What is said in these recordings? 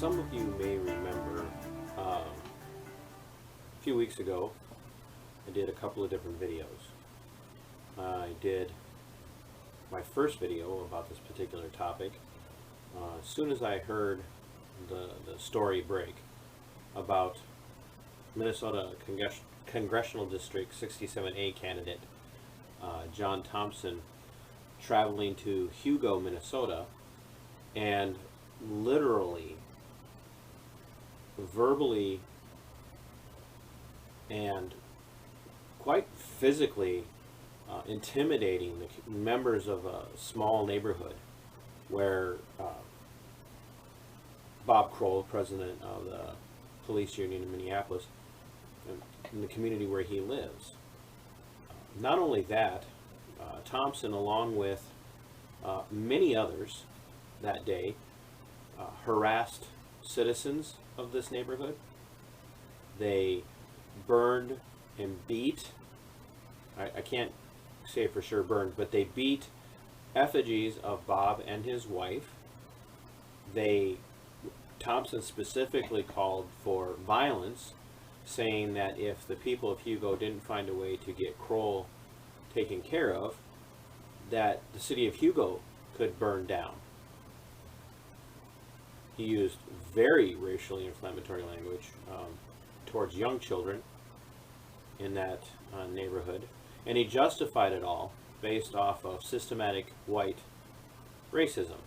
Some of you may remember a few weeks ago I did a couple of different videos. I did my first video about this particular topic as soon as I heard the story break about Minnesota Congressional District 67A candidate John Thompson traveling to Hugo, Minnesota, and literally, verbally, and quite physically intimidating the members of a small neighborhood where Bob Kroll, president of the police union in Minneapolis, in the community where he lives. Not only that, Thompson, along with many others that day, harassed citizens of this neighborhood. They burned and beat, I can't say for sure burned, but they beat effigies of Bob and his wife. Thompson specifically called for violence, saying that if the people of Hugo didn't find a way to get Kroll taken care of, that the city of Hugo could burn down. He used very racially inflammatory language towards young children in that neighborhood, and he justified it all based off of systematic white racism.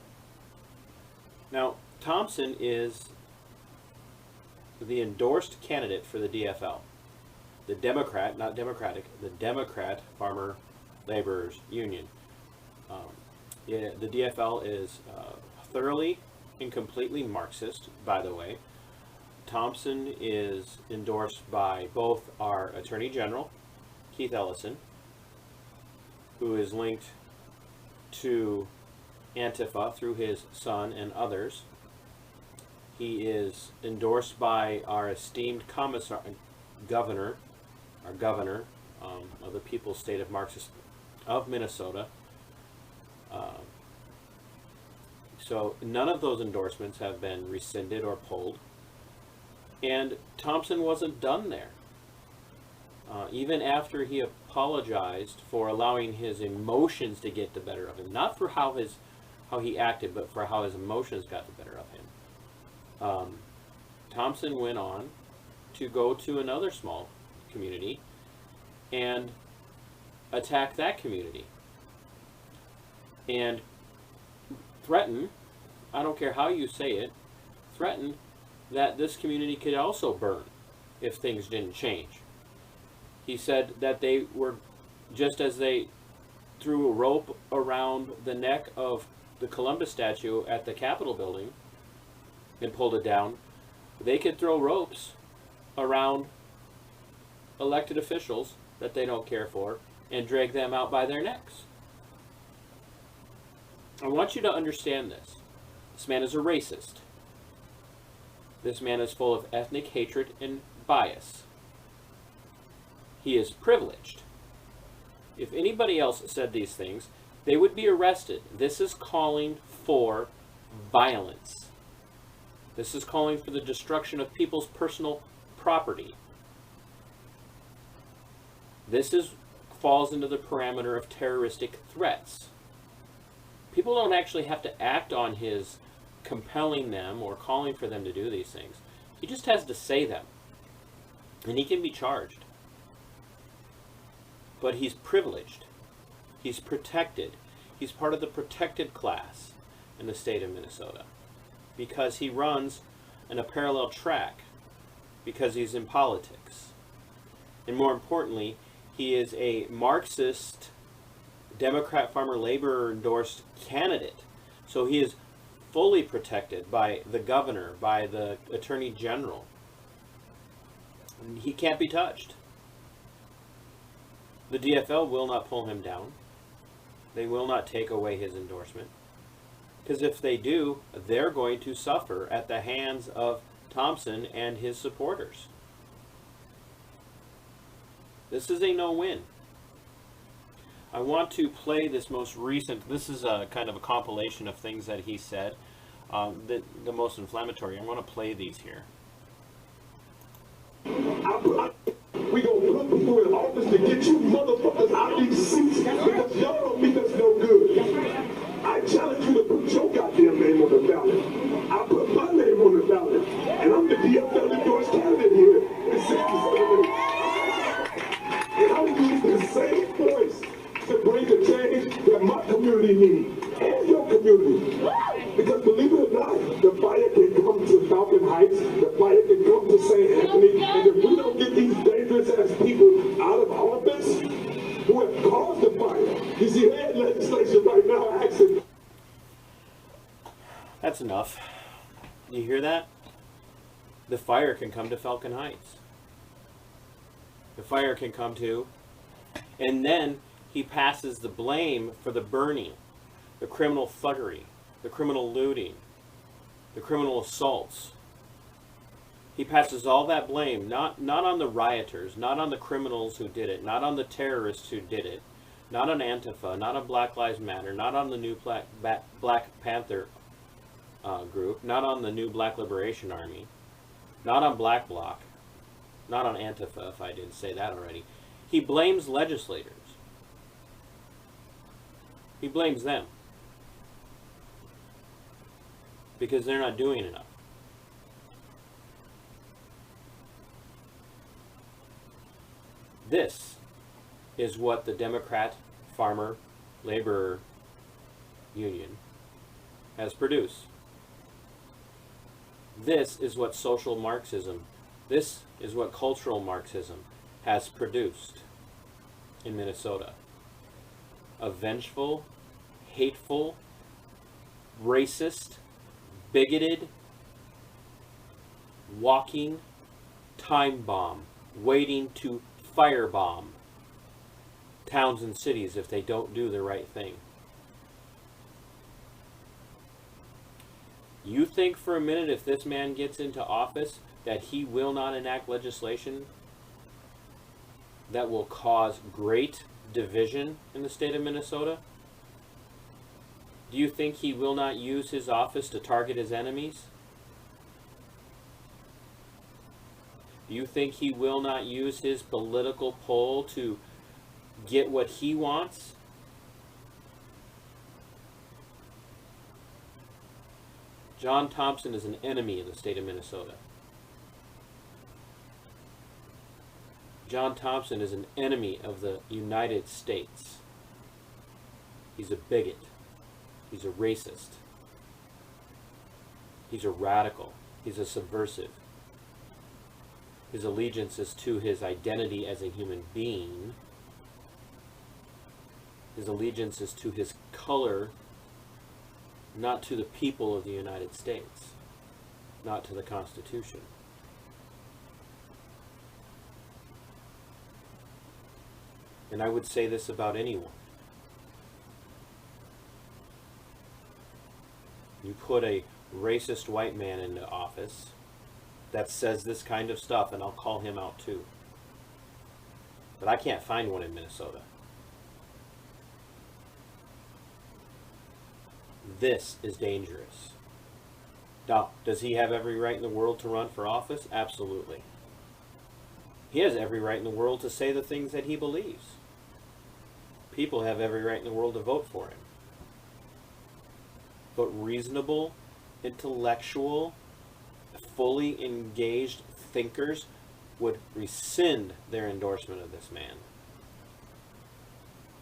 Now, Thompson is the endorsed candidate for the DFL, the Democrat, not Democratic, the Democrat Farmer Laborers Union. The DFL is thoroughly and completely Marxist, by the way. Thompson is endorsed by both our Attorney General, Keith Ellison, who is linked to Antifa through his son and others. He is endorsed by our esteemed governor of the People's State of Marxist of Minnesota. So none of those endorsements have been rescinded or pulled. And Thompson wasn't done there. Even after he apologized for allowing his emotions to get the better of him, not for how he acted, but for how his emotions got the better of him. Thompson went on to go to another small community and attack that community and threaten, I don't care how you say it, threaten that this community could also burn if things didn't change. He said that they were, just as they threw a rope around the neck of the Columbus statue at the Capitol building and pulled it down, they could throw ropes around elected officials that they don't care for and drag them out by their necks. I want you to understand this. This man is a racist. This man is full of ethnic hatred and bias. He is privileged. If anybody else said these things, they would be arrested. This is calling for violence. This is calling for the destruction of people's personal property. This falls into the parameter of terroristic threats. People don't actually have to act on his compelling them or calling for them to do these things. He just has to say them, and he can be charged. But he's privileged. He's protected. He's part of the protected class in the state of Minnesota because he runs in a parallel track, because he's in politics. And more importantly, he is a Marxist Democrat Farmer Laborer endorsed candidate. So he is fully protected by the governor, by the Attorney General. And he can't be touched. The DFL will not pull him down. They will not take away his endorsement. Because if they do, they're going to suffer at the hands of Thompson and his supporters. This is a no-win. I want to play this most recent, this is a kind of a compilation of things that he said. The most inflammatory. I'm going to play these here. We gonna put people in office to get you motherfuckers out these seats because y'all don't mean us no good. I challenge you to put your goddamn name on the ballot. I put my name on the ballot, and I'm the DFL endorsed candidate here in 67. And I use the same voice to bring the change that my community needs and your community. Because believe it or not, the fire can come to Falcon Heights, the fire can come to St. Anthony, and if we don't get these dangerous ass people out of office who have caused the fire, you see, that legislature right now asking. That's enough. You hear that? The fire can come to Falcon Heights. The fire can come to, and then he passes the blame for the burning, the criminal thuggery, the criminal looting, the criminal assaults. He passes all that blame, not on the rioters, not on the criminals who did it, not on the terrorists who did it, not on Antifa, not on Black Lives Matter, not on the new Black Panther group, not on the new Black Liberation Army, not on Black Bloc, not on Antifa, if I didn't say that already. He blames legislators. He blames them because they're not doing enough. This is what the Democrat Farmer Laborer Union has produced. This is what social Marxism, this is what cultural Marxism has produced in Minnesota. A vengeful, hateful, racist, bigoted, walking time bomb waiting to firebomb towns and cities if they don't do the right thing. You think for a minute if this man gets into office that he will not enact legislation that will cause great division in the state of Minnesota? Do you think he will not use his office to target his enemies? Do you think he will not use his political pull to get what he wants? John Thompson is an enemy in the state of Minnesota. John Thompson is an enemy of the United States. He's a bigot. He's a racist. He's a radical. He's a subversive. His allegiance is to his identity as a human being. His allegiance is to his color, not to the people of the United States, not to the Constitution. And I would say this about anyone. You put a racist white man into office that says this kind of stuff, and I'll call him out too. But I can't find one in Minnesota. This is dangerous. Now, does he have every right in the world to run for office? Absolutely. He has every right in the world to say the things that he believes. People have every right in the world to vote for him. But reasonable, intellectual, fully engaged thinkers would rescind their endorsement of this man.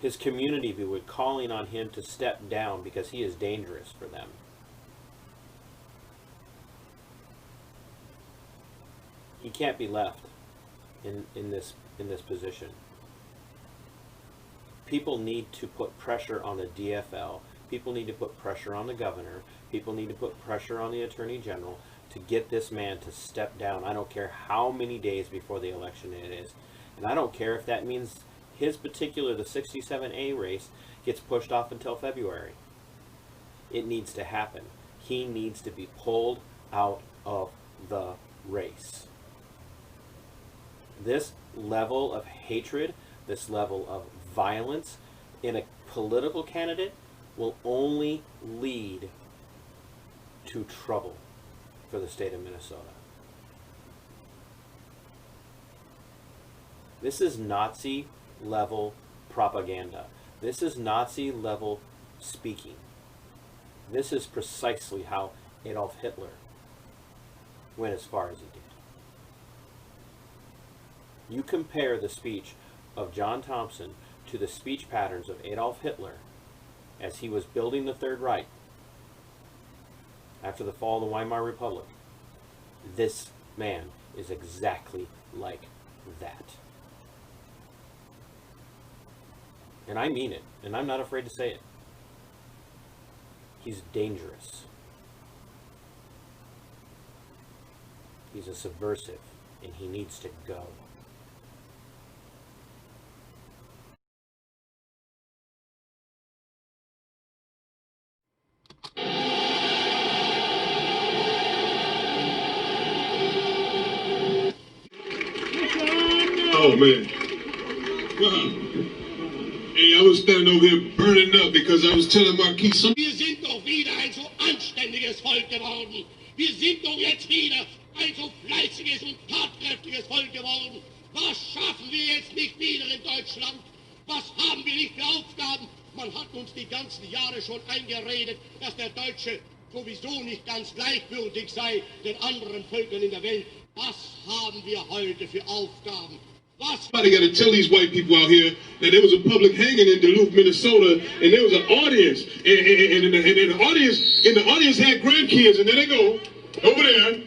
His community would calling on him to step down because he is dangerous for them. He can't be left in this position. People need to put pressure on the DFL. People need to put pressure on the governor. People need to put pressure on the attorney general to get this man to step down. I don't care how many days before the election it is. And I don't care if that means his particular, the 67A race, gets pushed off until February. It needs to happen. He needs to be pulled out of the race. This level of hatred, this level of violence in a political candidate will only lead to trouble for the state of Minnesota. This is Nazi-level propaganda. This is Nazi-level speaking. This is precisely how Adolf Hitler went as far as he did. You compare the speech of John Thompson to the speech patterns of Adolf Hitler as he was building the Third Reich after the fall of the Weimar Republic. This man is exactly like that. And I mean it, and I'm not afraid to say it. He's dangerous. He's a subversive, and he needs to go. Oh, man. Hey, I was standing over here burning up because I was telling Marquis something. Wir sind doch wieder ein so anständiges Volk geworden. Wir sind doch jetzt wieder ein so fleißiges und tatkräftiges Volk geworden. Was schaffen wir jetzt nicht wieder in Deutschland? Was haben wir nicht für Aufgaben? Man hat uns die ganzen Jahre schon eingeredet, dass der Deutsche sowieso nicht ganz gleichwürdig sei den anderen Völkern in der Welt. Was haben wir heute für Aufgaben? Somebody got to tell these white people out here that there was a public hanging in Duluth, Minnesota, and there was an audience, and the audience had grandkids, and there they go, over there,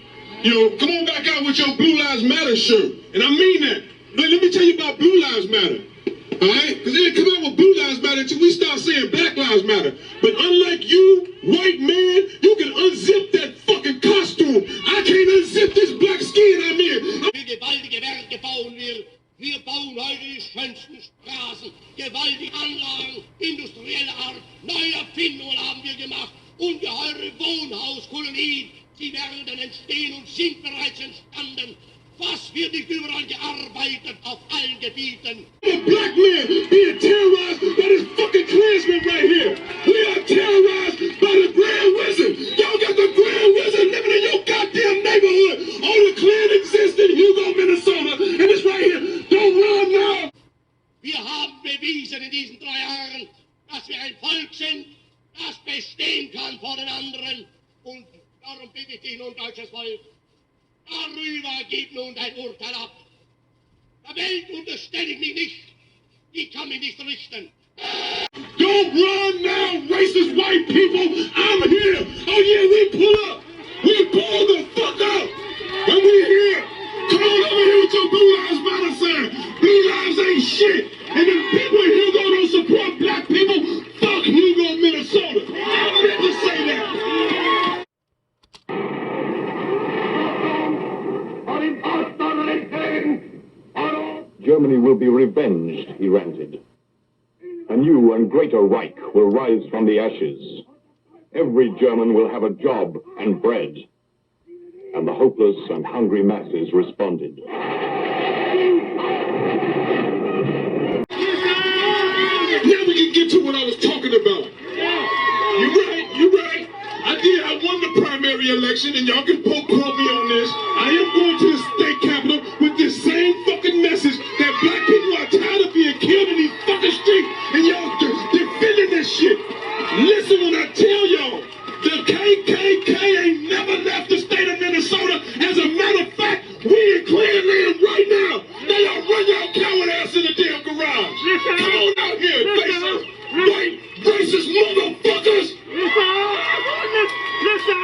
you know, come on back out with your Blue Lives Matter shirt, and I mean that. Let me tell you about Blue Lives Matter, all right? Because they didn't come out with Blue Lives Matter until we start saying Black Lives Matter. But unlike you, white man, you can unzip that fucking costume. I can't unzip this black skin I'm in. Gewaltige Werke bauen wir. Wir bauen heute die schönsten Straßen, gewaltige Anlagen, industrielle Art, neue Erfindungen haben wir gemacht, ungeheure Wohnhauskolonien, sie werden entstehen und sind bereits entstanden. Was wird nicht überall gearbeitet auf allen Gebieten? A black man being terrorized by this fucking Klansman right here. We are terrorized by the Grand Wizard. Y'all got the Grand Wizard living in your goddamn neighborhood. Only Klan exists in Hugo, Minnesota, and it's right here. Don't run now. Wir haben bewiesen in diesen 3 Jahren, dass wir ein Volk sind, das bestehen kann vor den anderen. Und darum bitte ich dich nun, deutsches Volk, darüber gib nun dein Urteil ab. Der Welt unterstelle ich mich nicht. Die kann mich nicht richten. Don't run now, racist white people. I'm here. Oh yeah, we pull up. We pull the fuck up. And we here. Come on over here with your Blue Lives Matter sign. Blue Lives ain't shit. And the people in Hugo don't support black people. Fuck Hugo, Minnesota. I meant to say that. Germany will be revenged, he ranted. A new and greater Reich will rise from the ashes. Every German will have a job and bread. And the hopeless and hungry masses responded. Now we can get to what I was talking about. You're right. I won the primary election, and y'all can quote me on this. I am going to the state capitol with this same fucking message that black people are tired of being killed in these fucking streets, and y'all defending this shit. Listen when I tell y'all, the KKK ain't never left the state of Minnesota. As a matter of fact, we in Klanland right now. They all run y'all coward ass in the damn garage. Come on out here, racist, white, racist motherfuckers. Listen!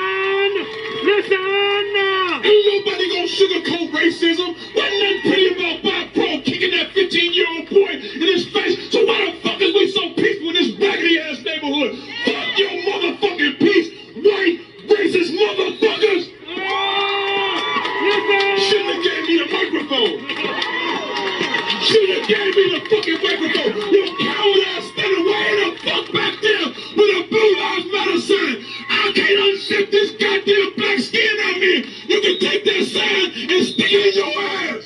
Ain't nobody gonna sugarcoat racism. Wasn't nothing pretty about Bob Pro kicking that 15-year-old boy in his face. So why the fuck is we so peaceful in this raggedy-ass neighborhood? Fuck your motherfucking peace, white, racist motherfuckers! Shouldn't have gave me the microphone. Shouldn't have gave me the fucking microphone. You coward-ass standing way the fuck back there with a Blue Lives Matter sign. I can't unzip this goddamn black skin out here. You can take that sign and stick it in your ass.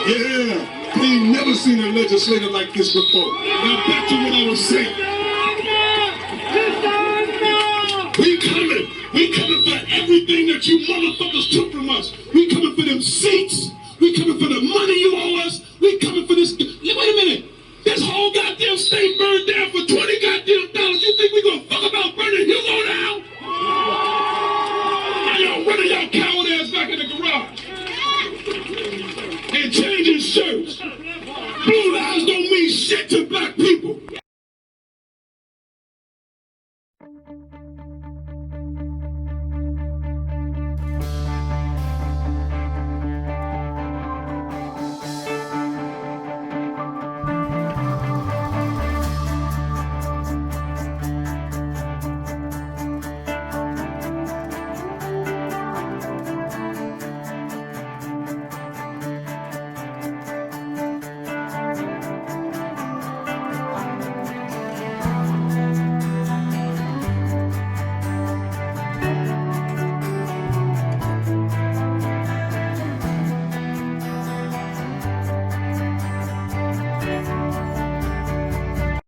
Yeah, I ain't never seen a legislator like this before. Now back to what I was saying. We coming. We coming for everything that you motherfuckers took from us. We coming for them seats. We coming for the money you owe us. We coming for this. Wait a minute. This whole goddamn state burned down for $20 goddamn. You think we gonna fuck about burning Hugo down?